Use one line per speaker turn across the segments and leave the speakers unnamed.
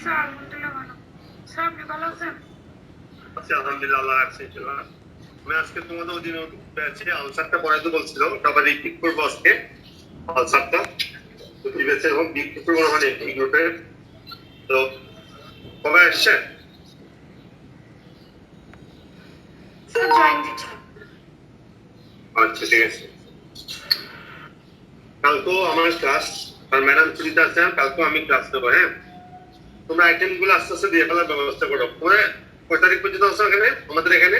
Sir, আলহামদুলিল্লাহ ভালো। Sir, আপনি ভালো আছেন?
আচ্ছা, আলহামদুলিল্লাহ, আল্লাহ রাখছে। আমি আজকে তোমাদের অধীনে পেয়েছি, আনসারটা পড়াইতে বলছিল, তারপর রিপিট করবো আজকে আনসারটা। তো প্রিভিয়াস এবং রিপিট করবো মানে এই গ্রুপে। তো কবে আসছে?
স্যার, জয়েন দিচ্ছেন।
আচ্ছা, ঠিক আছে। কালকেও আমার ক্লাস, আর ম্যাডাম ছুটিতে আছেন, কালকেও আমি ক্লাস নেবো। হ্যাঁ, তোমরা আইটেম গুলো আস্তে আস্তে দিয়ে ফেলার ব্যবস্থা করো। পরে কয় তারিখ পর্যন্ত আসো এখানে, আমাদের এখানে?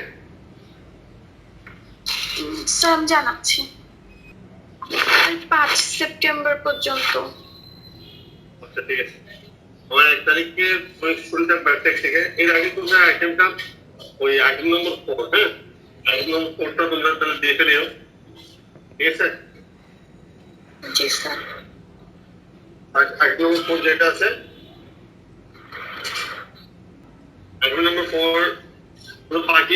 স্যার, আমি জানাচ্ছি। 5 সেপ্টেম্বর পর্যন্ত।
আচ্ছা, ঠিক আছে। আমার 1 তারিখে স্কুল থাকবে থেকে। এর আগে তোমরা আইটেমটা, ওই আইটেম নম্বর 4, হ্যাঁ, আইটেম নম্বর 4টা তোমরা তাহলে দিয়ে ফেলিও, ঠিক আছে?
জি স্যার।
আর আইটেম নম্বর 4 যেটা আছে, আইটেম নম্বর 4 পুরো বাকি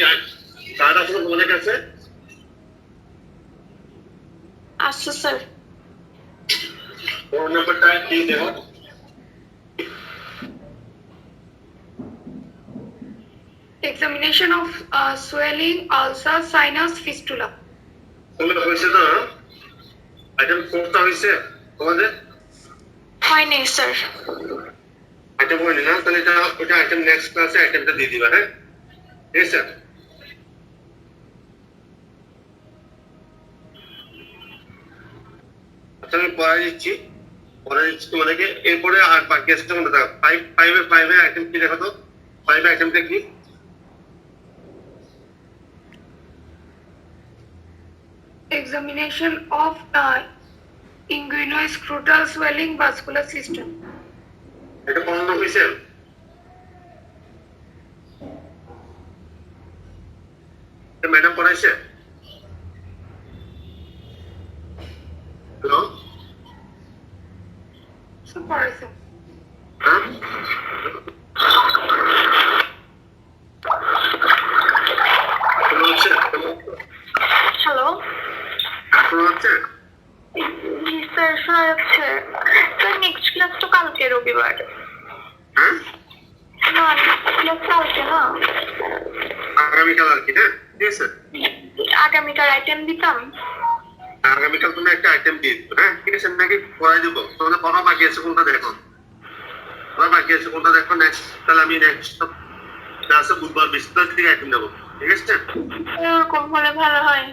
কার্ড আছে তোমাদের কাছে?
আচ্ছা স্যার।
4 নাম্বারটা কি দেবো?
Examination of swelling, ulcer, sinus, fistula.
তোমরা হয়েছে না? আইটেম 4টা হয়েছে তোমাদের?
হয়নি স্যার।
আইটেম হয়নি না? তাহলে এটা ওটা আইটেম নেক্সট ক্লাসে আইটেমটা দিয়ে দিবা, হ্যাঁ, ঠিক আছে? আচ্ছা, আমি পড়াই দিচ্ছি তোমাদেরকে। এরপরে আর বাকি আছে তোমাদের 5 আইটেম কি দেখো তো? 5 আইটেমটা কি?
Examination of inguinoscrotal swelling, vascular system.
এটা পড়ানো হয়েছে? ম্যাডাম পড়াইছে? Hello,
Super, sir.
হ্যাঁ, শোনা হচ্ছে?
হ্যালো।
শোনা হচ্ছে?
জি স্যার, শোনা যাচ্ছে। স্যার, নেক্সট ক্লাস তো কালকে রবিবার।
হ্যাঁ,
না, ক্লাস কালকে না।
আগামীকাল আর কি, হ্যাঁ, ঠিক আছে?
আগামীকাল আইটেম দিতাম।
আগামীকাল তুমি একটা আইটেম দিয়ে দিও, হ্যাঁ, ঠিক আছে? নাকি পড়াই দেবো? তোমাদের পড়া বাকি আছে কোনটা দেখো, পড়া বাকি আছে কোনটা দেখো নেক্সট। তাহলে আমি নেক্সট ক্লাসে বুধবার 20 তারিখ থেকে আইটেম দেবো, ঠিক আছে?
এরকম হলে ভালো হয়।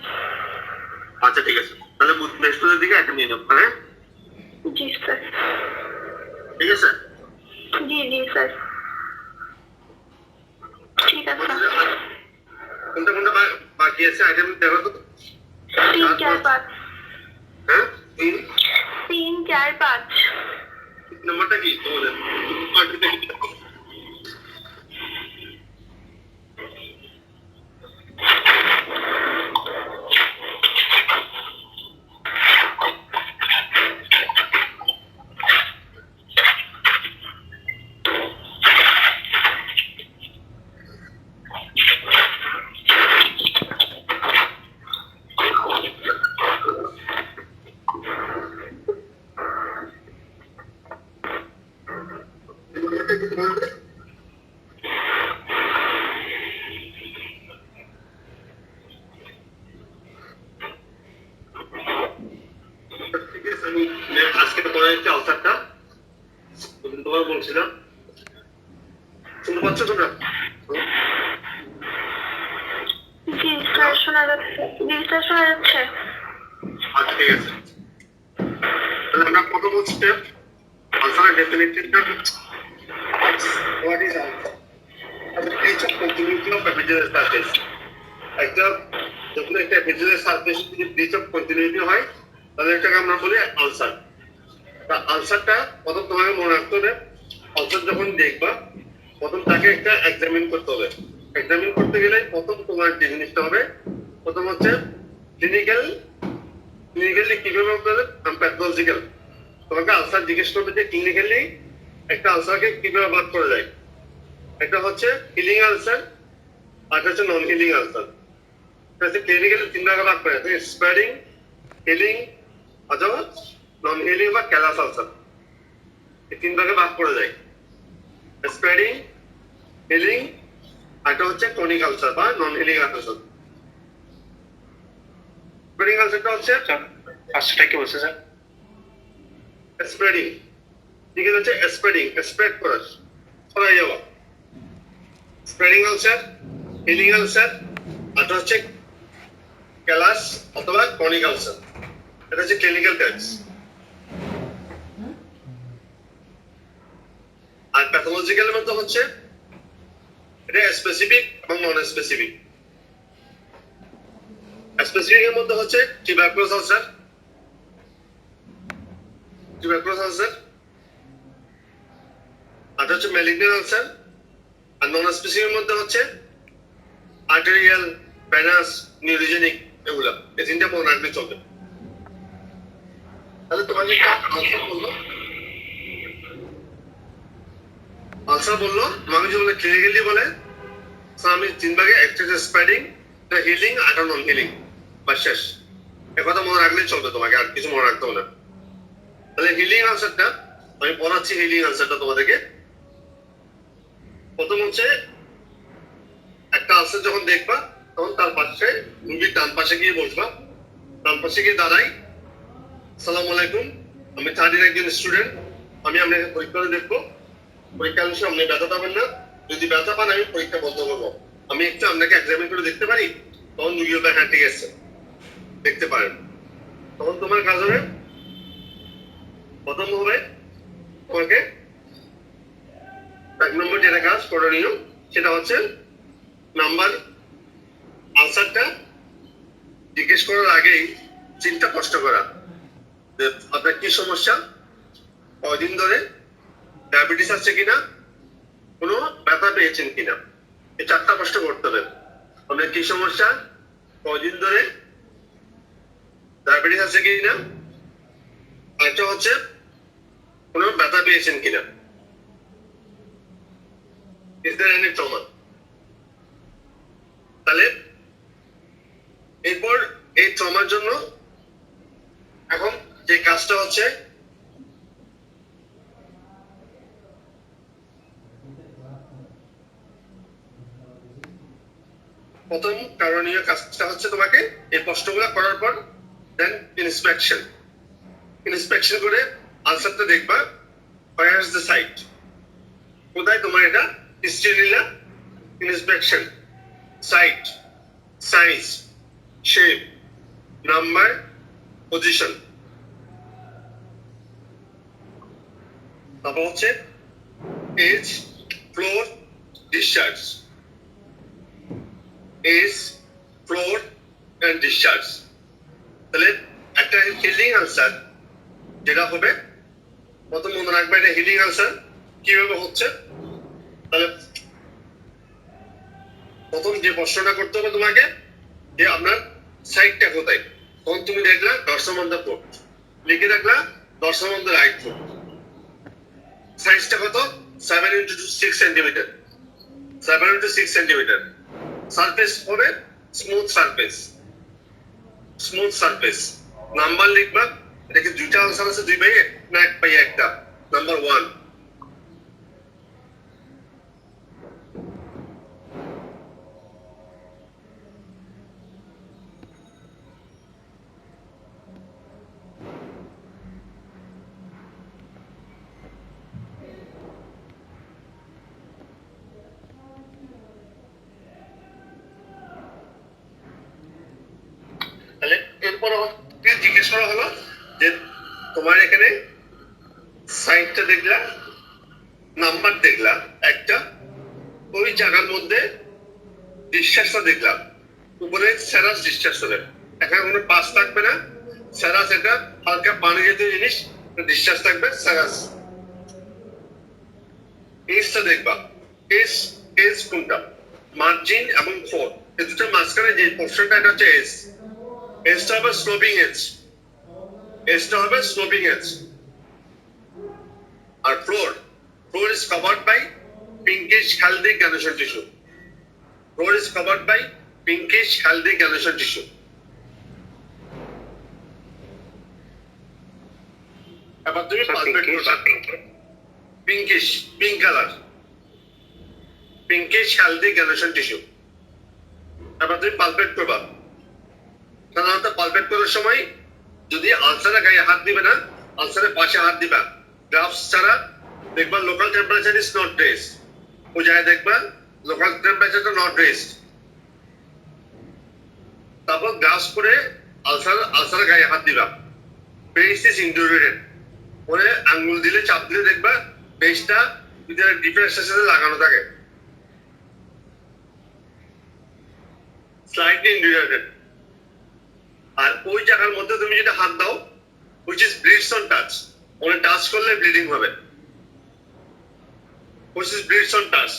আচ্ছা, ঠিক আছে। তাহলে বৃহস্পতির দিকে আইটেম নিয়ে নেবো, হ্যাঁ,
জি স্যার।
ঠিক আছে?
জি জি স্যার। ঠিক আছে।
কোনটা কোনটা বাকি আছে আইটেম দেখো তো।
3, 4, 5।
হ্যাঁ,
3, 4, 5।
নাম্বারটা কি তোমাদের? বাকিটা কি? ঠিক আছে, আমি আজকে পড়ে যাচ্ছি আলসারটা। তোমার বলছিলাম, শুনতে পাচ্ছ তোমরা?
জি স্যার, শোনা যাচ্ছে। জি স্যার, শোনা যাচ্ছে।
আচ্ছা, ঠিক আছে। তাহলে আমরা প্রথম হচ্ছে আলসারের ডেফিনেশনটা। What is ulcer? It's a continuity of epithelial surface. একটা যখন একটা epithelial surface যদি ব্রিচ অফ কন্টিনিউটি হয়, তাহলে এটাকে আমরা বলি আলসার। তা আলসারটা প্রথম তোমাকে মনে রাখতে হবে, আলসার যখন দেখবা প্রথম তাকে একটা এক্সামিন করতে হবে। এক্সামিন করতে গেলে প্রথম তোমার যে জিনিসটা হবে, প্রথম হচ্ছে ক্লিনিক্যালি কিভাবে হবে, প্যাথোলজিক্যাল। তোমাকে আলসার জিজ্ঞেস করবে যে ক্লিনিক্যালি একটা আলসারকে কিভাবে ভাগ করা যায়। একটা হচ্ছে হিলিং আলসার, আর হচ্ছে নন হিলিং আলসার। ক্লিনিক্যালি 3 ভাগে ভাগ করে, স্প্রেডিং, হিলিং অথবা নন হিলিং বা ক্যালাস আলসার, এই 3 ভাগে ভাগ করে যায়। স্প্রেডিং, হিলিং, এটা হচ্ছে ক্রনিক আলসার বা নন হিলিং আলসার। স্প্রেডিং আলসারটা হচ্ছে
ফার্স্টটা কি বলছে স্যার?
স্প্রেডিং, ঠিক আছে, স্প্রেডিং স্প্রেড করা, ছড়াই যাওয়া। স্প্রেডিং আলসার, হিলিং আলসার, এটা হচ্ছে ক্যালাস অথবা ক্রনিক আলসার। এটা হচ্ছে ক্লিনিক্যাল টাইপস। আর প্যাথোলজিক্যাল মধ্যে হচ্ছে এটা স্পেসিফিক এবং নন স্পেসিফিক। স্পেসিফিক এর মধ্যে হচ্ছে টিউবারকুলোস আলসার, আর হচ্ছে ম্যালিগন্যান্ট আলসার। আর নন স্পেসিফিক এর মধ্যে হচ্ছে আর্টেরিয়াল, ভেনাস, নিউরোজেনিক, এগুলা। এই তিনটা মনে রাখলে চলবে। তাহলে তোমাকে আলসার বললো, তোমাকে যদি বলে ক্লিনিক্যালি বলে, আমি 3 ভাগে, একটা হচ্ছে স্প্রেডিং, হিলিং, আর নন হিলিং, বা শেষ। কথা মনে রাখলেই চলবে, তোমাকে আর কিছু মনে রাখতে হবে না। তাহলে হিলিং আনসারটা আমি পড়াচ্ছি। হিলিং আনসারটা তোমাদেরকে প্রথম হচ্ছে একটা আনসার যখন দেখবা তখন তার পাশে রুগীর ডান পাশে গিয়ে বসবা, ডান পাশে গিয়ে দাঁড়াই, আসসালামু আলাইকুম, আমি থার্ড একজন স্টুডেন্ট, আমি আপনাকে পরীক্ষা দেখবো। পরীক্ষা অনুসারে আপনি ব্যথা পাবেন না, যদি ব্যথা পান আমি পরীক্ষা বন্ধ করবো। আমি একটু আপনাকে এক্সামিন করে দেখতে পারি? তখন রুগী হবে হ্যাঁ ঠিক আছে দেখতে পারেন। তখন তোমার কাজ হবে, প্রথম হবে তোমাকে 1 নম্বর যেটা কাজ করণীয় সেটা হচ্ছে নাম্বার আনসারটা জিজ্ঞেস করার আগেই চিন্তা কষ্ট করা যে আপনার কি সমস্যা, কয়দিন ধরে, ডায়াবেটিস আছে কিনা, কোনো ব্যথা পেয়েছেন কিনা, এই 4টা প্রশ্ন করতে হবে। আপনার কি সমস্যা, কয়দিন ধরে, ডায়াবেটিস আছে কিনা, আরেকটা হচ্ছে কোনো ব্যথা পেয়েছেন কিনা, is there any trauma? তাহলে এরপর এই ট্রমার জন্য এখন যে কাজটা হচ্ছে প্রথম কারণীয় কাজটা হচ্ছে তোমাকে এই প্রশ্নগুলো করার পর দেন ইন্সপেকশন করে আনসারটা দেখবা, where is the site, কোথায় তোমার এটা হিস্ট্রি নিলা, inspection, site, size, shape, number, position. তারপর হচ্ছে edge, floor, discharge, edge, floor and discharge. তাহলে একটা হিলিং আনসার যেটা হবে, প্রথম মনে রাখবে এটা হিলিং আনসার কিভাবে হচ্ছে। তাহলে প্রথম যে প্রশ্নটা করতে হবে তোমাকে যে আপনার সাইডটা কোথায়, তখন তুমি দেখলা ডরসাম অন দ্য ফুট, লিখে রাখলা dorsum on the right foot. সাইজটা কত? 7 into 6 centimetre, 7 into 6 centimetre. Surface হবে স্মুথ সারফেস। নাম্বার লিখবা, এটা কি দুইটা আনসার আছে 2 পাইয়ে না 1 পাইয়ে একটা? নাম্বার 1। তাহলে এরপর জিজ্ঞেস করা হলো যে তোমার এখানে সাইটটা দেখলা, নাম্বার দেখলা একটা, ওই জায়গার মধ্যে ডিসচার্জটা দেখলাম, উপরে সেরাস ডিসচার্জ হবে, এখানে কোনো পাস থাকবে না, সেরাস এটা হালকা পানি জাতীয় জিনিস, ডিসচার্জ থাকবে সেরাস। এজটা দেখবা, এজ কোনটা, মার্জিন এবং ফোর, এই দুটো মাঝখানে যে পোর্শনটা এটা হচ্ছে এজ। এজটা হবে স্লোপিং এজ, আর floor is covered by pinkish healthy granulation tissue. Floor is covered by pinkish healthy granulation tissue. এবার তুমি পালপেট করবা, pink colour, pinkish healthy granulation tissue. তারপর তুমি পালপেট করবা। সাধারণত পালপেট করার সময় যদি আলসারের গায়ে হাত দিবে না, আলসারের পাশে হাত দিবা। গ্রাফস ছাড়া দেখবা local temperature is not rest. ওই জায়গায় দেখবা লোকাল টেম্পারেচারটা নট রেস্ট। তারপর গ্রাফস করে আলসারের গায়ে হাত দিবা। Base is indurated. পরে আঙ্গুল দিলে চাপ দিলে দেখবা পেস্টটা ভিতরে ডিফারেন্ট সাথে লাগানো থাকে। স্লাইটলি ইনডিউরেটেড। আর ওই জায়গার মধ্যে তুমি যদি হাত দাও, which is bleeds on touch, ওটা টাচ করলে ব্লিডিং হবে, which is bleeds on touch।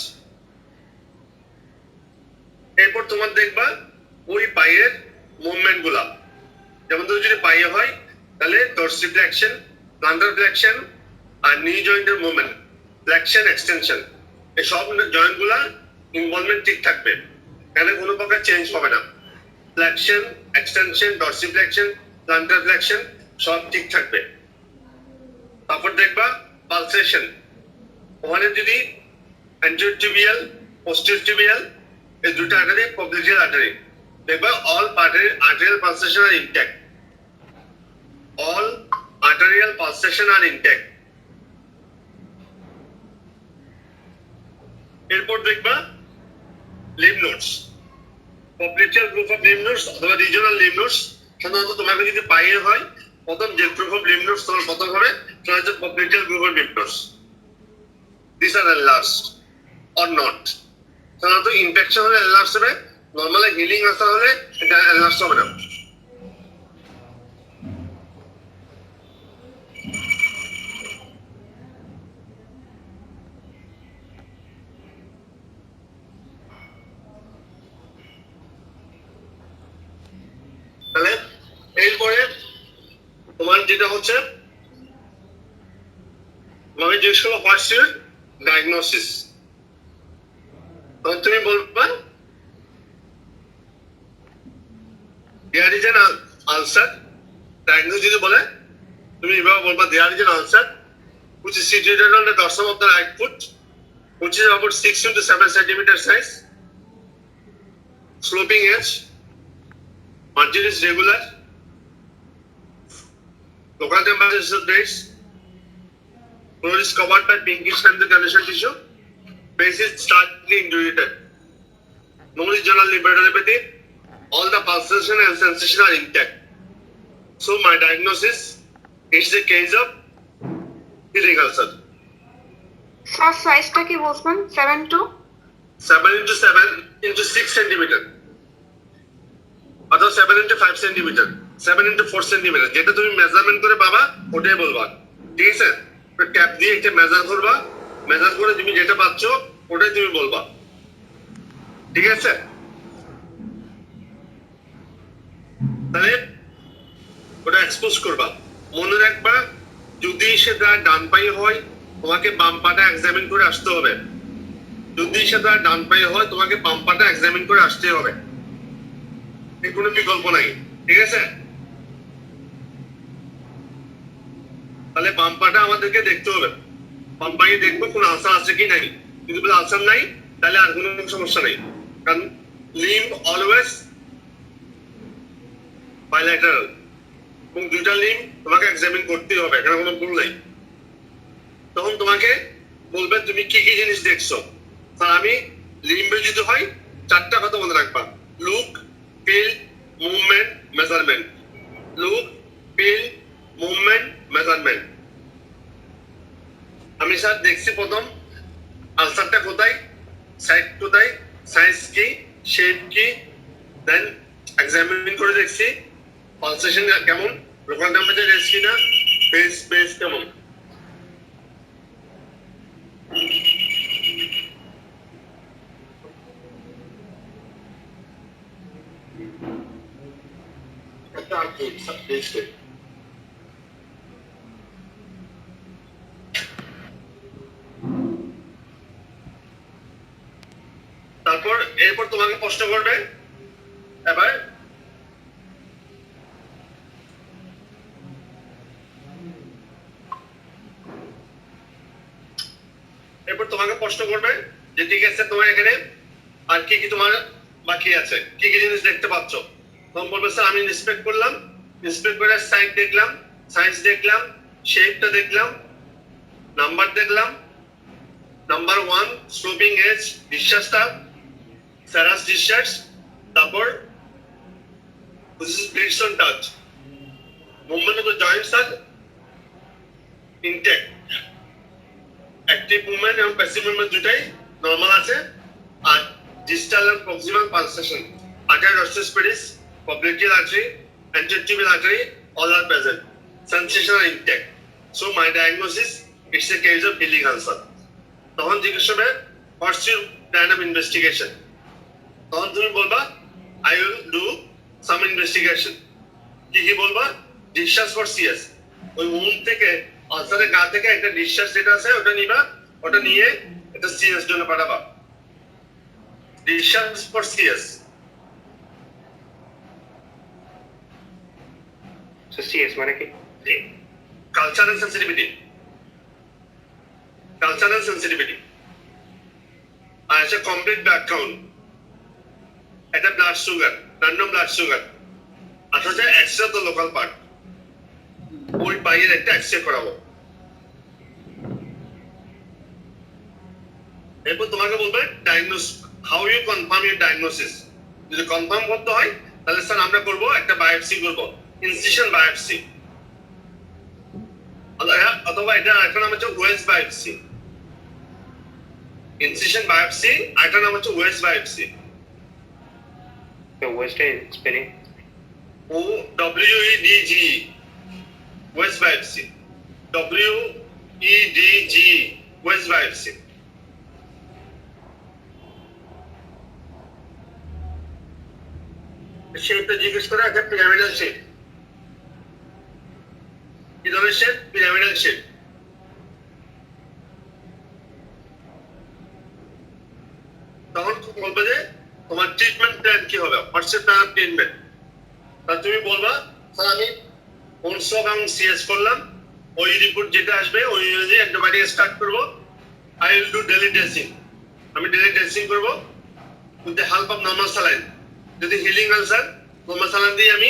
এরপর তোমার দেখবা ওই পায়ের মুভমেন্ট গুলা, যেমন তুমি যদি পায়ে হয় তাহলে ডরসিফ্লেকশন, প্লান্টার ফ্লেকশন আর নি জয়েন্টের মুভমেন্ট, ফ্লেকশন এক্সটেনশন, এই সব জয়েন্ট গুলা ইনভলভমেন্ট ঠিক থাকবে, এখানে কোনো প্রকার চেঞ্জ হবে না। ফ্লেকশন, এক্সটেনশন, ডরসিফ্লেকশন, প্লান্টার ফ্লেকশন সব ঠিক থাকবে। তারপর দেখবা পালসেশন, ওখানে যদি অ্যান্টেরিয়র টিবিয়াল, পোস্টেরিয়র টিবিয়াল এই দুটো আর্টারি, পপ্লিজিয়াল আর্টারি, দেখবা all arterial pulsation are intact, all arterial pulsation are intact। এরপর দেখবা lymph nodes, popliteal group of lymph nodes অথবা regional lymph nodes। সাধারণত তোমাকে যদি পায়ে হয় প্রথম যে গ্রুপ অফ lymph nodes তোমার প্রথম হবে সেটা হচ্ছে popliteal group of lymph nodes। These are enlarged or not। সাধারণত ইনফেকশন হলে enlarged হবে, নর্মালি হিলিং আসা হলে এটা enlarged হবে না। তাহলে এরপরে তোমার যেটা হচ্ছে তোমাকে জিজ্ঞেস করবো হোয়াটস ইউর ডায়াগনোসিস, তখন তুমি বলবা there is an ulcer. Diagnosis যদি বলে তুমি এভাবে বলবা there is an ulcer which is situated on the dorsum of the right foot, which is about 6 to 7 centimeter size, sloping edge, margin is regular, local temperature is raised, floor is covered by pinkish and the granulation tissue, base is slightly indurated, no regional liberality, all the pulsation and sensation are intact. So my diagnosis is the case of healing ulcer।
Sir সাইজটা কি বলছেন? 7 to
7 into 6 centimeter অথবা 7 into 5 centimeter, 7 into 4 centimeter, যেটা তুমি measurement করে পাবা ওটাই বলবা, ঠিক আছে? ট্যাপ দিয়ে একটা মেজার করবা, মেজার করে তুমি যেটা পাচ্ছ ওটাই তুমি বলবা, ঠিক আছে? তাহলে ওটা এক্সপোজ করবা। মনে রাখবা যদি সেটা ডান পায়ে হয় তোমাকে বাম পাটা এক্সামিন করে আসতে হবে, যদি সেটা ডান পায়ে হয় তোমাকে বাম পাটা এক্সামিন করে আসতে হবে, এর কোনো বিকল্প নাই, ঠিক আছে? তাহলে বাম পাটা আমাদেরকে দেখতে হবে, বাম পায়ে দেখবো কোন আলসার আছে কি নাই, যদি বলে আলসার নাই তাহলে আর কোনো সমস্যা নেই, কারণ লিম্ব অলওয়েজ বাইল্যাটারাল এবং দুইটা লিম্ব তোমাকে এক্সামিন করতে হবে, এখানে কোনো ভুল নাই। তখন তোমাকে বলবে তুমি কি কি জিনিস দেখছো। স্যার আমি লিম্বে যদি হয় 4টা কথা মনে রাখবা, look, feel, movement, measurement, look, feel, movement, measurement. আমি স্যার দেখছি প্রথম আলসারটা কোথায়, সাইড কোথায়, সাইজ কি, শেপ কি, দেন এক্সামিন করে দেখছি পালসেশন কেমন, লোকাল টেম্পারেচার রেঞ্জ কিনা, বেস কেমন। তারপর এরপর তোমাকে প্রশ্ন করবে, এবার তোমাকে প্রশ্ন করবে যে ঠিক আছে তোমার এখানে আর কি কি তোমার বাকি আছে, কি কি জিনিস দেখতে পাচ্ছ। তখন বলবে স্যার আমি ইন্সপেক্ট করলাম, ইন্সপেক্ট করে সাইজ দেখলাম, শেপটা দেখলাম, নাম্বার দেখলাম, number 1 sloping age ডিসচার্জটা serous discharge, তারপর this is based on touch. Movement of the joints are intact. Active movement এবং passive movement দুটাই নরমাল আছে। আর distal and proximal pulsation, artery dorsal pedis, popliteal artery, anterior tibial artery, all are present. Sensation are intact. So my diagnosis, it's a case of healing ulcer. তখন জিজ্ঞেস হবে what's your plan of investigation? তখন তুমি বলবা I will do some investigation. কি বলবা? Discharge for CS. ওই wound থেকে আলসারের গা থেকে একটা ডিসচার্জ যেটা আছে ওটা নিবা, ওটা নিয়ে এটা সিএস জন্য পাঠাবা। Discharge for CS.
So CS মানে কি?
Cultural sensitivity. Cultural sensitivity. আর আছে কমপ্লিট ব্লাড কাউন্ট। এটা blood sugar, random blood sugar. আর হচ্ছে X-ray of the local part. ওই বাইরের একটা এক্সরে করাবো। এরপর তোমাকে বলবে diagnose, how you confirm your diagnosis. যদি কনফার্ম করতে হয় তাহলে স্যার আমরা করবো একটা বায়োপসি করবো, ইনসিশন বায়োপসি, অথবা এটা একটা নাম হচ্ছে ওয়েস্ট বায়োপসি। ইনসিশন বায়োপসি, একটা নাম হচ্ছে West biopsy.
The West spelling.
WEDG, West biopsy. WEDG, West biopsy. শেপটা জিজ্ঞেস করে একটা পিরামিডাল শেপ। কি ধরনের শেপ? Pyramidal shape. তখন বলবে যে তোমার ট্রিটমেন্ট প্ল্যান কি হবে, হোয়াটস এর প্ল্যান অফ ট্রিটমেন্ট। তা তুমি বলবা স্যার আমি ওনসব এবং সিএস করলাম, ওই রিপোর্ট যেটা আসবে ওই অনুযায়ী অ্যান্টিবায়োটিক স্টার্ট করবো। I will do daily dressing, আমি ডেলি ড্রেসিং করবো with the help of normal saline. যদি হিলিং আলসার, নর্মাল স্যালাইন দিয়ে আমি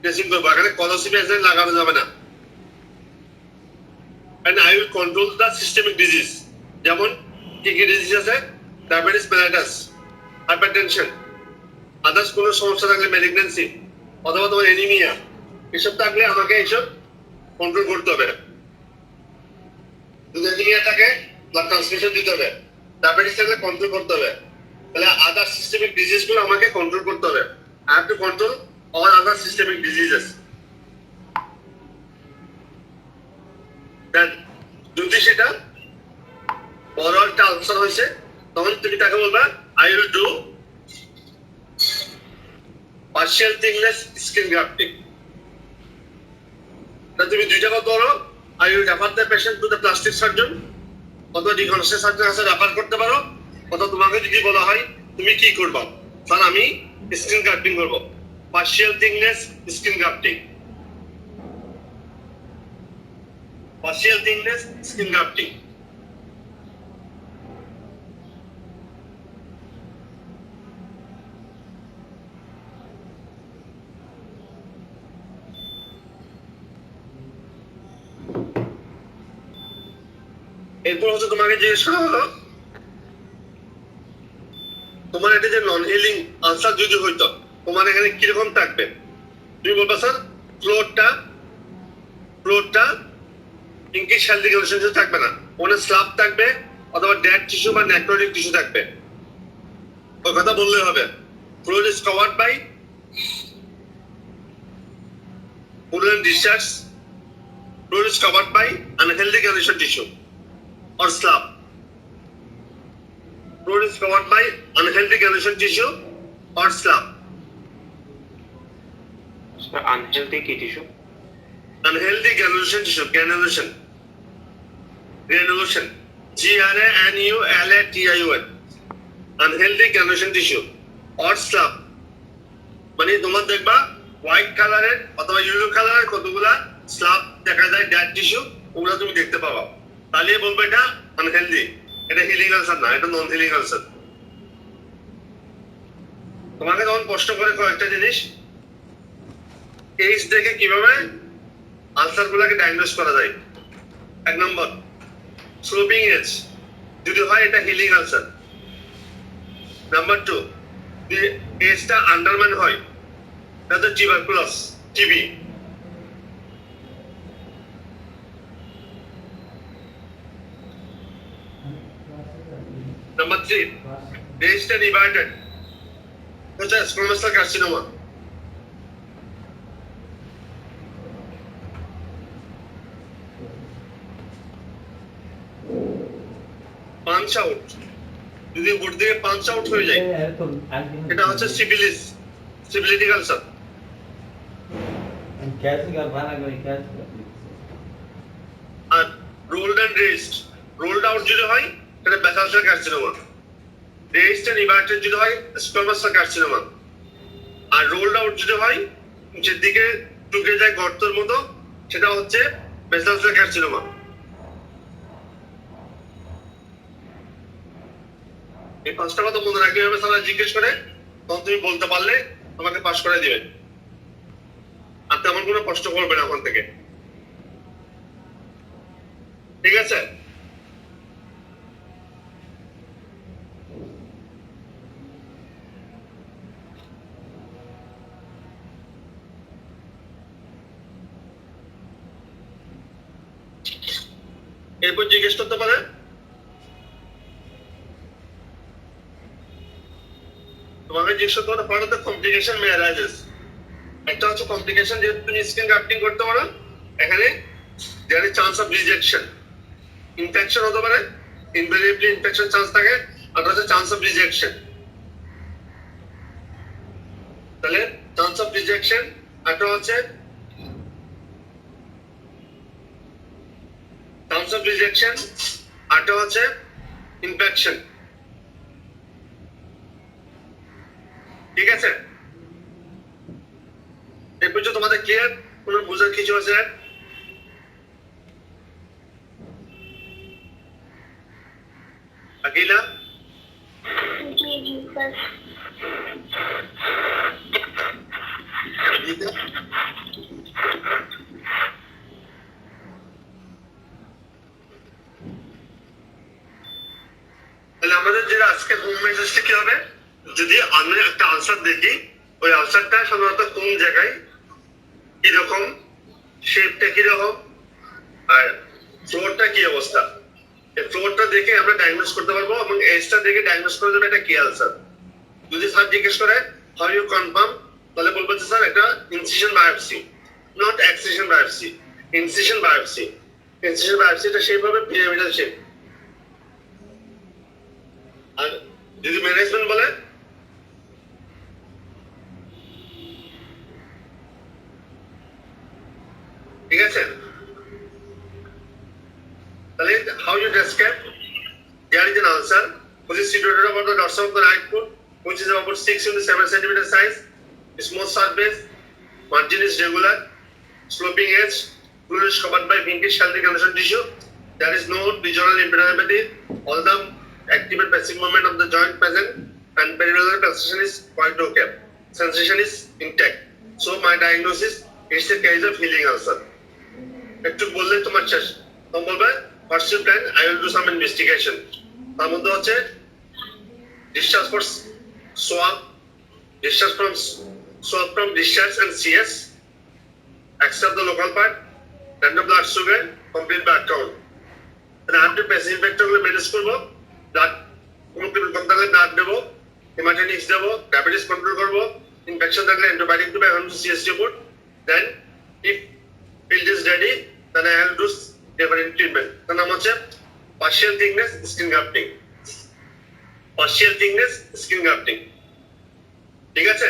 ড্রেসিং করবো, এখানে কলোসিপেজেন লাগানো যাবে না। And I will control the systemic disease. যেমন কি কি ডিজিজ আছে? ডায়াবেটিস মেলাইটাস, হাইপারটেনশন, আদার্স কোনো সমস্যা থাকলে ম্যালিগন্যান্সি, অথবা তোমার এনিমিয়া, এসব থাকলে আমাকে এইসব কন্ট্রোল করতে হবে। যদি এনিমিয়া থাকে ব্লাড ট্রান্সফিউশন দিতে হবে, ডায়াবেটিস থাকলে কন্ট্রোল করতে হবে। তাহলে আদার সিস্টেমিক ডিজিজ গুলো আমাকে কন্ট্রোল করতে হবে। I have to control all other systemic diseases. Then যদি সেটা বড় একটা আলসার হয়েছে তখন তুমি তাকে বলবা I will do partial thickness skin grafting. তুমি দুইটা কথা বলো, I will refer the patient to the plastic surgeon, অথবা ডিকনস্ট্রাকশন সার্জনের কাছে রেফার করতে পারো। অথবা তোমাকে যদি বলা হয় তুমি কি করবা, স্যার আমি স্কিন গ্রাফটিং করব, partial thickness skin grafting, partial thickness skin grafting. এরপর হচ্ছে তোমাকে জিজ্ঞেস করা হলো তোমার এটা যে নন হিলিং আলসার যদি হইতো তোমার এখানে কিরকম থাকবে। তুমি বলবা স্যার ফ্লোরটা ইনকিশ হেলদি কন্ডিশনে থাকবে না, ওখানে স্ল্যাব থাকবে অথবা ডেড টিস্যু বা নেক্রোটিক টিস্যু থাকবে। ওই কথা বললে হবে। Floor is covered by wooden discharge, floor is covered by unhealthy condition tissue or slab. Floor is covered by unhealthy granulation tissue or slab.
So unhealthy key tissue.
Unhealthy granulation tissue, granulation. GRANULATION. Unhealthy granulation tissue or slab. মানে তোমার দেখবা white কালারের অথবা yellow কালারের কতগুলা slab দেখা যায়, dead tissue, ওগুলা তুমি দেখতে পাবা। তাহলে বলবে এটা আনহেলদি। এটা হিলিং আলসার না, এটা নন হিলিং আলসার। তোমাকে যখন কষ্ট করে কয়েকটা জিনিস এইজ দেখে কিভাবে আলসার গুলাকে ডায়াগনোস করা যায়। 1 নম্বর, স্লোপিং এজ যদি হয় এটা হিলিং আলসার। নাম্বার 2, যদি এজটা আন্ডারম্যান হয় তাহলে tuberculous, TB. Number 3, raised and inverted, such as squamous cell carcinoma. Punch out, যদি উপর দিয়ে পাঞ্চ আউট হয়ে যায় এটা হচ্ছে সিফিলিস, সিফিলিটিক আলসার। আর rolled and raised, rolled out যদি হয় এটা basal cell carcinoma, raised and inverted যদি হয় স্কোয়ামাস সেল কার্সিনোমা, আর রোলড আউট যদি হয় নিচের দিকে টুকে যায় গর্তের মতো সেটা হচ্ছে বেসাল সেল কার্সিনোমা। এই পাঁচটা কথা মনে রাখতে হবে, স্যার জিজ্ঞেস করে তখন তুমি বলতে পারলে তোমাকে পাস করে দিবেন, আর তেমন কোনো কষ্ট করবে না ওখান থেকে, ঠিক আছে? এরপর জিজ্ঞেস করতে পারে তোমাকে জিজ্ঞেস করতে পারে what are the complication May arises. একটা হচ্ছে কমপ্লিকেশন, যেহেতু তুমি স্কিন গ্রাফটিং করতে পারো এখানে there is chance of rejection, infection হতে পারে, ইনভেরিয়েবলি ইনফেকশন চান্স থাকে, আর হচ্ছে চান্স অফ রিজেকশন। তাহলে চান্স অফ রিজেকশন, একটা হচ্ছে চান্স অফ রিজেকশন, আরটা হচ্ছে ইনফেকশন, ঠিক আছে? এই পর্যন্ত তোমাদের ক্লিয়ার? কোনো বুঝার কিছু আছে? আকিলা?
জি জি স্যার।
গীতা? তাহলে আমাদের যেটা আজকে হোম মেসেজটা কি হবে, যদি আমরা একটা আনসার দেখি ওই আনসারটা সাধারণত কোন জায়গায় কিরকম, শেপটা কিরকম, আর ফ্লোরটা কি অবস্থা, এই ফ্লোরটা দেখে আমরা ডায়াগনোস করতে পারবো, এবং এজটা দেখে ডায়াগনোস করে দেবো এটা কি আনসার। যদি স্যার জিজ্ঞেস করে হাউ ইউ কনফার্ম, তাহলে বলবো যে স্যার এটা incision biopsy, not excision biopsy, incision biopsy. Incision বায়োপসিটা সেইভাবে পিরামিডাল শেপ। আর যদি ম্যানেজমেন্ট বলে ঠিক আছে, তাহলে how you describe, there is an answer which is situated about the dorsum of the right foot, which is about 6 into 7 centimeter size, smooth surface, margin is regular, sloping edge, fluid is covered by pinkish healthy condition tissue, there is no regional impermeability, all the active and passive movement of the joint present, and periodontal pulsation is quite okay, sensation is intact, so my diagnosis is a case of healing ulcer. একটু বললে তোমার শেষ, তখন বলবে what's your plan, I will do some investigation. তার মধ্যে হচ্ছে discharge for swab, discharge from discharge and CS, except the local part, random blood sugar, complete blood count. তাহলে আপনি প্যাসিভ ফ্যাক্টরগুলো ম্যানেজ করবো, ব্লাড কন্ট্রোল করতে হলে ব্লাড দেবো, হেমাটাইটিস দেবো, ডায়াবেটিস কন্ট্রোল করবো, ইনফেকশন থাকলে অ্যান্টিবায়োটিক দেবো, এখন CST report, then if field is ready, then I have to do different treatment. The name হচ্ছে partial thickness skin grafting, partial thickness skin grafting, ঠিক আছে?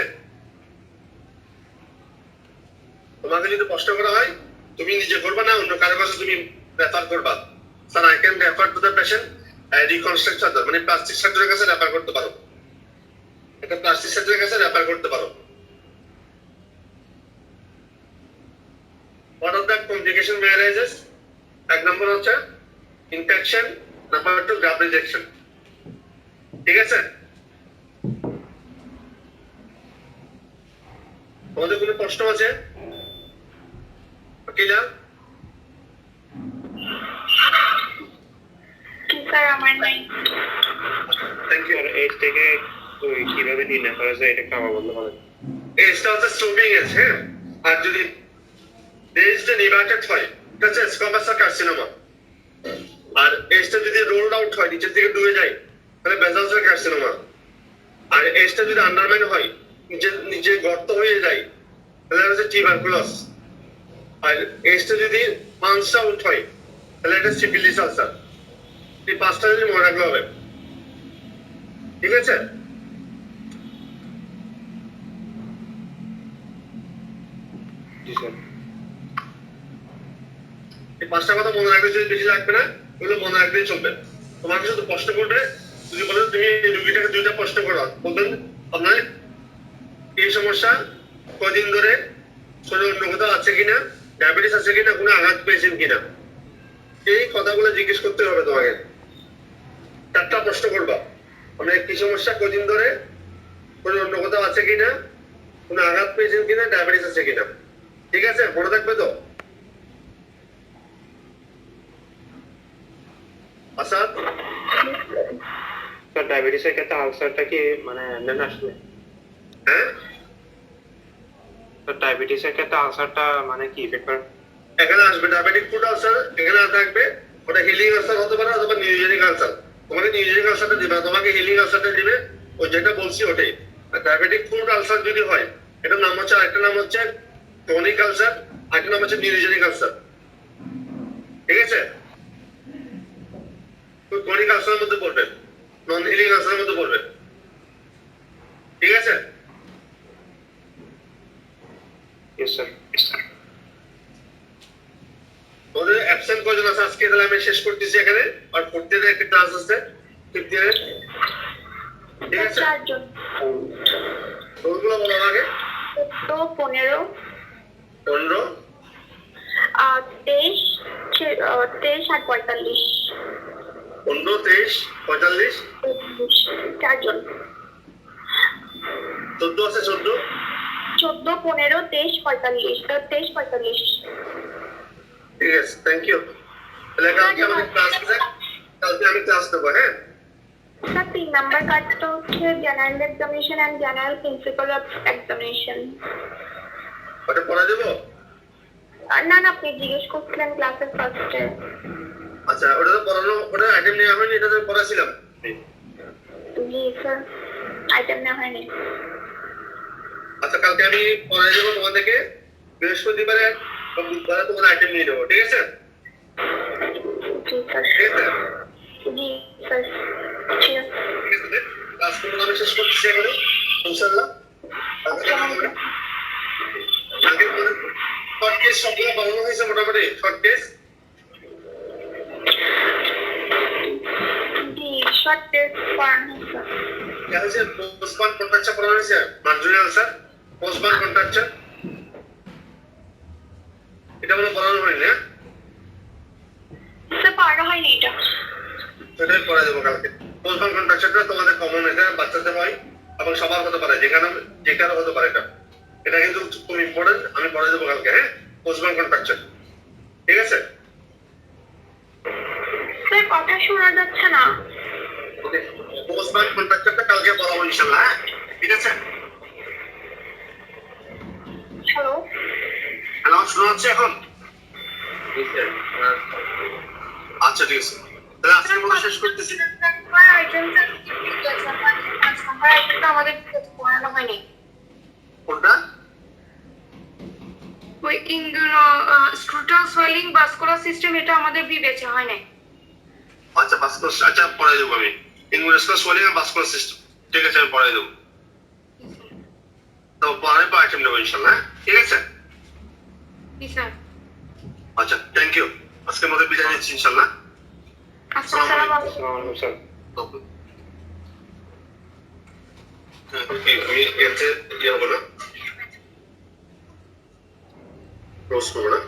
তোমাকে যদি প্রশ্ন করা হয় তুমি নিজে করবা না অন্য কারো কাছে তুমি রেফার করবা, sir I can refer to the patient reconstruct surgeon, মানে প্লাস্টিক সার্জনের কাছে রেফার করতে পারো, একটা প্লাস্টিক সার্জনের কাছে রেফার করতে পারো। What are the complication may arises? এক নম্বর হচ্ছে ইনফেকশন, নাম্বার 2 গ্রাফ রিজেকশন। ঠিক আছে? তোমাদের কোনো প্রশ্ন আছে? ক্লিয়ার?
কি স্যার আমার নাই।
Thank you.
স্যার এজ থেকে ওই কিভাবে নির্ণয় করা যায় এটা একটু আমার বলতে পারেন?
এজটা হচ্ছে স্ট্রোকিং এজ, হ্যাঁ? আর যদি এজটা নিভার্টেড হয় এটা হচ্ছে স্কোয়ামাস কার্সিনোমা। আর এজটা যদি রোলড আউট হয় নিচের দিকে ডুবে যায় তাহলে বেসাল সেল কার্সিনোমা। আর এজটা যদি আন্ডারমাইন হয় নিচে নিচে গর্ত হয়ে যায় তাহলে হচ্ছে টিউবারকুলোস। আর এজটা যদি পাঞ্চ আউট হয় তাহলে এটা সিফিলিস আলসার। এই পাঁচটা যদি মনে রাখলে হবে। ঠিক আছে?
জি স্যার।
এই পাঁচটা কথা মনে রাখলে যদি বেশি লাগবে না, এগুলো মনে রাখলেই চলবে। তোমাকে শুধু প্রশ্ন করবে, যদি বলো তুমি এই রোগীটাকে 2টা প্রশ্ন করো, বলবেন আপনার এই সমস্যা কদিন ধরে, শরীরে অন্য কোথাও আছে কিনা, ডায়াবেটিস আছে কিনা, কোনো আঘাত পেয়েছেন কিনা, এই কথাগুলো জিজ্ঞেস করতে হবে তোমাকে। 4টা প্রশ্ন করবা, মানে কি সমস্যা, কদিন ধরে, শরীরে অন্য কোথাও আছে কিনা, কোনো আঘাত পেয়েছেন কিনা, ডায়াবেটিস আছে কিনা। ঠিক আছে? মনে থাকবে তো? আচ্ছা,
স্যার ডায়াবেটিসের ক্ষেত্রে আলসারটা কি মানে এমনি আসবে?
হ্যাঁ,
স্যার ডায়াবেটিসের ক্ষেত্রে আলসারটা মানে কি ইফেক্ট করে?
এখানে আসবে ডায়াবেটিক ফুড আলসার, এখানে থাকবে, ওটা হিলিং আলসার হতে পারে অথবা নিউজেনিক আলসার। তোমাকে নিউজেনিক আলসারটা দিবে, তোমাকে হিলিং আলসারটা দিবে, ওই যেটা বলছি ওটাই। আর ডায়াবেটিক ফুড আলসার যদি হয়, এটার নাম হচ্ছে, আরেকটা নাম হচ্ছে ক্রনিক আলসার, আরেকটা নাম হচ্ছে নিউজেনিক আলসার। ঠিক আছে? ক্রনিক আলসারের মধ্যে পড়বেন, নন হিলিং আলসারের মধ্যে পড়বেন। ঠিক আছে?
Yes sir.
ওদের অ্যাবসেন্ট কজন আছে আজকে? তাহলে আমি শেষ করতেছি এখানে। আর 4th ইয়ারে একটা ক্লাস আছে, 5th ইয়ারে। ঠিক আছে?
4 জন।
ওগুলো বলো আগে।
14, 15,
15,
23, 23 আর 45।
15, 23, 45,
4 জন।
14 আছে, 14,
14, 15, 23, 45, 23, 45।
ঠিক আছে, থ্যাংক ইউ। তাহলে কালকে আমাদের ক্লাস আছে, কালকে আমি ক্লাস নেবো, হ্যাঁ?
স্যার 3 নাম্বার কাজটা হচ্ছে general examination and general principal of examination.
ওটা পড়া দেবো?
না না, আপনি জিজ্ঞেস করছিলেন ক্লাসের ফার্স্টে।
আচ্ছা, ওটা তো পড়ানো, ওটা আইটেম নেওয়া হয়নি, এটা তো পড়াছিলাম।
জি স্যার, আইটেম না হয়নি।
আচ্ছা, কালকে আমি পড়াই দেবো তোমাদেরকে, বৃহস্পতিবারে বা বুধবারে তোমার আইটেম নিয়ে নেবো। ঠিক আছে?
জি স্যার।
ঠিক আছে?
জি স্যার। ঠিক আছে।
ঠিক আছে, ক্লাস করবো, আমি শেষ করতেছি এখানে, ইনশাআল্লাহ। কালকে তোমাদের শর্ট কেস সবগুলো বানানো হয়েছে মোটামুটি, শর্ট কেস।
জি, শর্ট টেস্ট পড়ানো হয়েছে।
क्या है पोस्टबॉन कॉन्ट्रैक्चर पढ़ाने से मार्जिनल सर पोस्टबॉन कॉन्ट्रैक्चर এটা বলে পড়ানো হয়নি না?
স্যার পড়ানো হয়নি এটা।
সেটাই পড়া দেবো কালকে। পোস্টবন কন্ট্রাকশনটা তোমাদের কমন, এটা বাচ্চাদের হয় এবং সবার হতে পারে, যে কারো হতে পারে। এটা কিন্তু খুব ইম্পর্টেন্ট, আমি পড়া দেবো কালকে, হ্যাঁ? পোস্টবন কন্ট্রাকশন। ঠিক আছে?
স্যার কথা শোনা যাচ্ছে না।
ওকে, পোস্টবন কন্ট্রাকশনটা কালকে পড়াবো ইনশাআল্লাহ, হ্যাঁ? ঠিক আছে?
হ্যালো
হ্যালো, শোনা যাচ্ছে এখন?
জি স্যার।
আচ্ছা, ঠিক আছে, তাহলে আজকের মতো শেষ করতেছি।
আমাদের পড়ানো হয়নি।
কোনটা?
ওই স্ক্রুটাল সোয়েলিং ভাস্কুলার সিস্টেম, এটা আমাদের বিবেচে হয় নাই।
আচ্ছা, ভাস্কুলার, আচ্ছা পড়াই দেবো আমি, ইনভাস্কুলার সোয়েলিং আর ভাস্কুলার সিস্টেম। ঠিক আছে, আমি পড়াই দেবো। তো পরে পর আইটেম নেবো ইনশাআল্লাহ, ঠিক আছে?
জি স্যার।
আচ্ছা, থ্যাংক ইউ। আজকের মতো বিদায় নিচ্ছি ইনশাআল্লাহ।
আসসালামু আলাইকুম।
আসসালামু আলাইকুম স্যার।
ওকে, আমি এতে ইয়ে হবো না, ক্লোজ করবো না।